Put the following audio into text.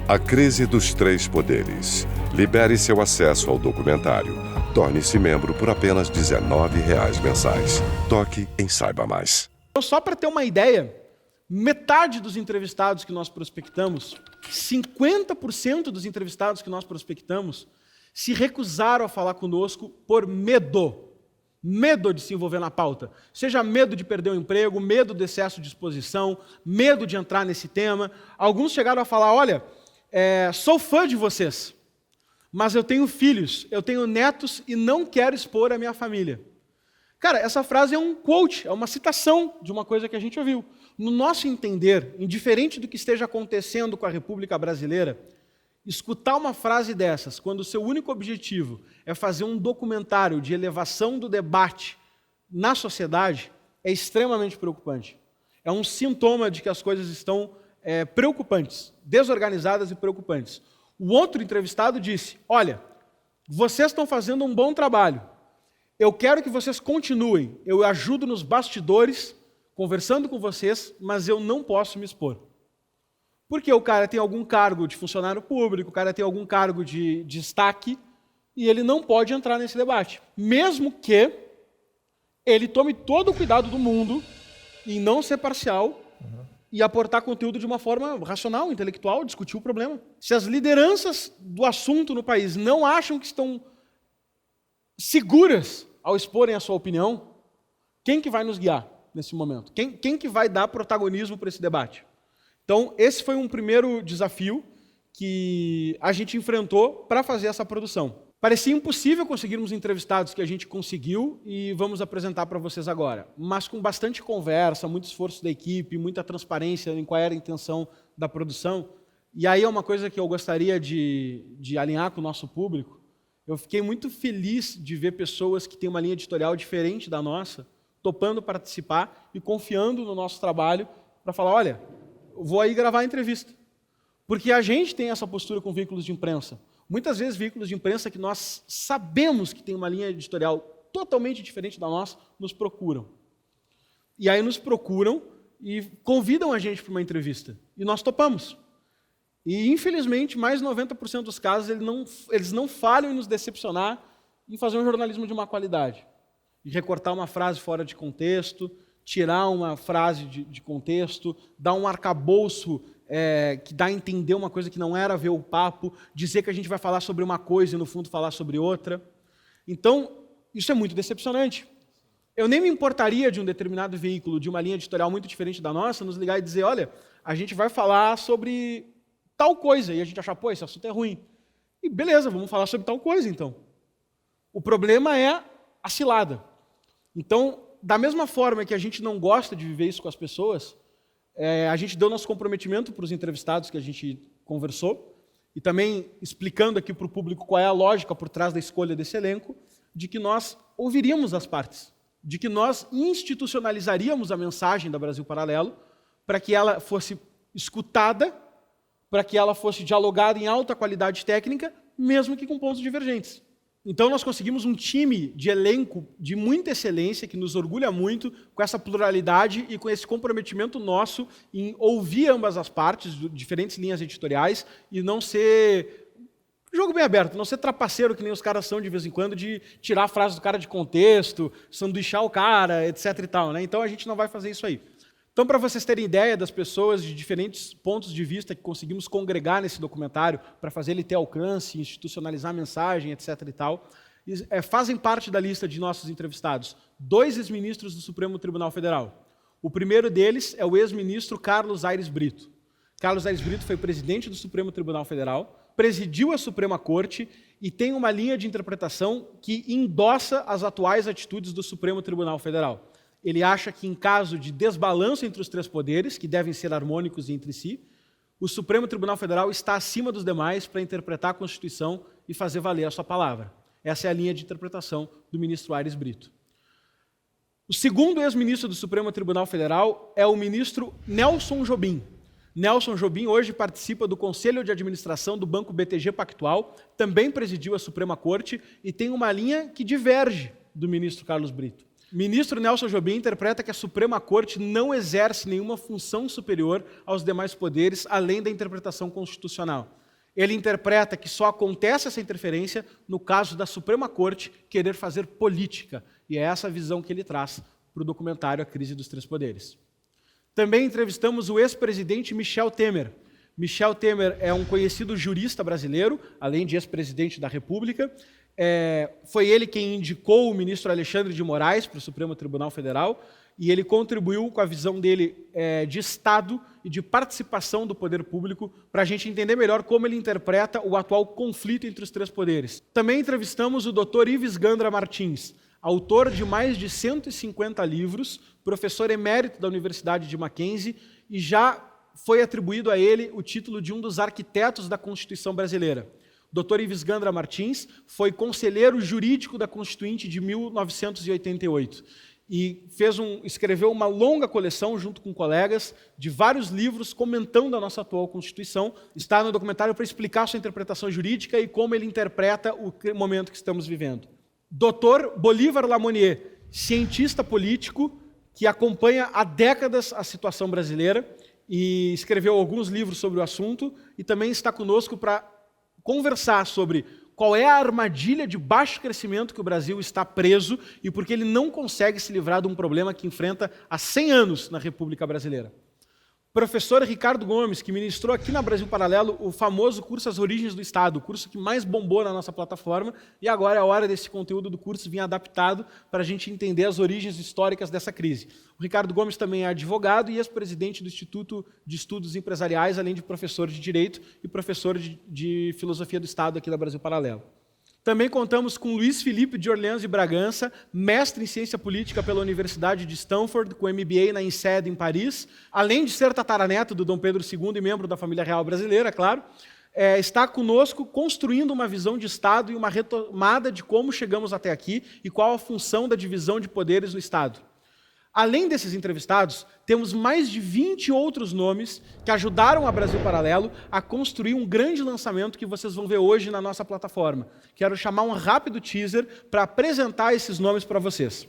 A Crise dos Três Poderes. Libere seu acesso ao documentário. Torne-se membro por apenas R$ 19,00 mensais. Toque em Saiba Mais. Então, só para ter uma ideia, metade dos entrevistados que nós prospectamos, 50% dos entrevistados que nós prospectamos, se recusaram a falar conosco por medo. Medo de se envolver na pauta. Seja medo de perder o emprego, medo do excesso de exposição, medo de entrar nesse tema. Alguns chegaram a falar, olha, sou fã de vocês, mas eu tenho filhos, eu tenho netos e não quero expor a minha família. Cara, essa frase é um quote, é uma citação de uma coisa que a gente ouviu. No nosso entender, indiferente do que esteja acontecendo com a República Brasileira, escutar uma frase dessas, quando o seu único objetivo é fazer um documentário de elevação do debate na sociedade, é extremamente preocupante. É um sintoma de que as coisas estão preocupantes, desorganizadas e preocupantes. O outro entrevistado disse, olha, vocês estão fazendo um bom trabalho, eu quero que vocês continuem, eu ajudo nos bastidores, conversando com vocês, mas eu não posso me expor. Porque o cara tem algum cargo de funcionário público, o cara tem algum cargo de destaque, e ele não pode entrar nesse debate. Mesmo que ele tome todo o cuidado do mundo em não ser parcial e aportar conteúdo de uma forma racional, intelectual, discutir o problema. Se as lideranças do assunto no país não acham que estão seguras ao exporem a sua opinião, quem que vai nos guiar nesse momento? Quem que vai dar protagonismo para esse debate? Então, esse foi um primeiro desafio que a gente enfrentou para fazer essa produção. Parecia impossível conseguirmos entrevistados que a gente conseguiu e vamos apresentar para vocês agora. Mas com bastante conversa, muito esforço da equipe, muita transparência em qual era a intenção da produção. E aí é uma coisa que eu gostaria de alinhar com o nosso público. Eu fiquei muito feliz de ver pessoas que têm uma linha editorial diferente da nossa, topando participar e confiando no nosso trabalho para falar, olha, vou aí gravar a entrevista. Porque a gente tem essa postura com veículos de imprensa. Muitas vezes veículos de imprensa que nós sabemos que tem uma linha editorial totalmente diferente da nossa, nos procuram. E aí nos procuram e convidam a gente para uma entrevista. E nós topamos. E, infelizmente, mais de 90% dos casos, eles não falham em nos decepcionar em fazer um jornalismo de má qualidade. De recortar uma frase fora de contexto, tirar uma frase de contexto, dar um arcabouço que dá a entender uma coisa que não era ver o papo, dizer que a gente vai falar sobre uma coisa e, no fundo, falar sobre outra. Então, isso é muito decepcionante. Eu nem me importaria de um determinado veículo, de uma linha editorial muito diferente da nossa, nos ligar e dizer, olha, a gente vai falar sobre tal coisa, e a gente achar, pô, esse assunto é ruim. E beleza, vamos falar sobre tal coisa, então. O problema é a cilada. Então, da mesma forma que a gente não gosta de viver isso com as pessoas, a gente deu nosso comprometimento para os entrevistados que a gente conversou, e também explicando aqui para o público qual é a lógica por trás da escolha desse elenco, de que nós ouviríamos as partes, de que nós institucionalizaríamos a mensagem da Brasil Paralelo para que ela fosse escutada, para que ela fosse dialogada em alta qualidade técnica, mesmo que com pontos divergentes. Então, nós conseguimos um time de elenco de muita excelência, que nos orgulha muito, com essa pluralidade e com esse comprometimento nosso em ouvir ambas as partes, diferentes linhas editoriais, e não ser jogo bem aberto, não ser trapaceiro, que nem os caras são de vez em quando, de tirar a frase do cara de contexto, sanduichar o cara, etc. e tal, né? Então, a gente não vai fazer isso aí. Então, para vocês terem ideia das pessoas de diferentes pontos de vista que conseguimos congregar nesse documentário para fazer ele ter alcance, institucionalizar a mensagem, etc. e tal, fazem parte da lista de nossos entrevistados 2 ex-ministros do Supremo Tribunal Federal. O primeiro deles é o ex-ministro Carlos Aires Brito. Carlos Aires Brito foi presidente do Supremo Tribunal Federal, presidiu a Suprema Corte e tem uma linha de interpretação que endossa as atuais atitudes do Supremo Tribunal Federal. Ele acha que, em caso de desbalanço entre os 3 poderes, que devem ser harmônicos entre si, o Supremo Tribunal Federal está acima dos demais para interpretar a Constituição e fazer valer a sua palavra. Essa é a linha de interpretação do ministro Aires Brito. O segundo ex-ministro do Supremo Tribunal Federal é o ministro Nelson Jobim. Nelson Jobim hoje participa do Conselho de Administração do Banco BTG Pactual, também presidiu a Suprema Corte e tem uma linha que diverge do ministro Carlos Brito. Ministro Nelson Jobim interpreta que a Suprema Corte não exerce nenhuma função superior aos demais poderes, além da interpretação constitucional. Ele interpreta que só acontece essa interferência no caso da Suprema Corte querer fazer política. E é essa a visão que ele traz para o documentário A Crise dos Três Poderes. Também entrevistamos o ex-presidente Michel Temer. Michel Temer é um conhecido jurista brasileiro, além de ex-presidente da República. Foi ele quem indicou o ministro Alexandre de Moraes para o Supremo Tribunal Federal e ele contribuiu com a visão dele de Estado e de participação do poder público para a gente entender melhor como ele interpreta o atual conflito entre os três poderes. Também entrevistamos o Dr. Ives Gandra Martins, autor de mais de 150 livros, professor emérito da Universidade de Mackenzie e já foi atribuído a ele o título de um dos arquitetos da Constituição brasileira. Dr. Ives Gandra Martins foi conselheiro jurídico da Constituinte de 1988 e escreveu uma longa coleção, junto com colegas, de vários livros comentando a nossa atual Constituição. Está no documentário para explicar sua interpretação jurídica e como ele interpreta o momento que estamos vivendo. Dr. Bolívar Lamonier, cientista político que acompanha há décadas a situação brasileira e escreveu alguns livros sobre o assunto e também está conosco para conversar sobre qual é a armadilha de baixo crescimento que o Brasil está preso e por que ele não consegue se livrar de um problema que enfrenta há 100 anos na República Brasileira. Professor Ricardo Gomes, que ministrou aqui na Brasil Paralelo o famoso curso As Origens do Estado, o curso que mais bombou na nossa plataforma, e agora é a hora desse conteúdo do curso vir adaptado para a gente entender as origens históricas dessa crise. O Ricardo Gomes também é advogado e ex-presidente do Instituto de Estudos Empresariais, além de professor de Direito e professor de Filosofia do Estado aqui da Brasil Paralelo. Também contamos com Luiz Felipe de Orleans de Bragança, mestre em Ciência Política pela Universidade de Stanford, com MBA na INSEAD em Paris, além de ser tataraneto do Dom Pedro II e membro da família real brasileira, claro, está conosco construindo uma visão de Estado e uma retomada de como chegamos até aqui e qual a função da divisão de poderes no Estado. Além desses entrevistados, temos mais de 20 outros nomes que ajudaram a Brasil Paralelo a construir um grande lançamento que vocês vão ver hoje na nossa plataforma. Quero chamar um rápido teaser para apresentar esses nomes para vocês.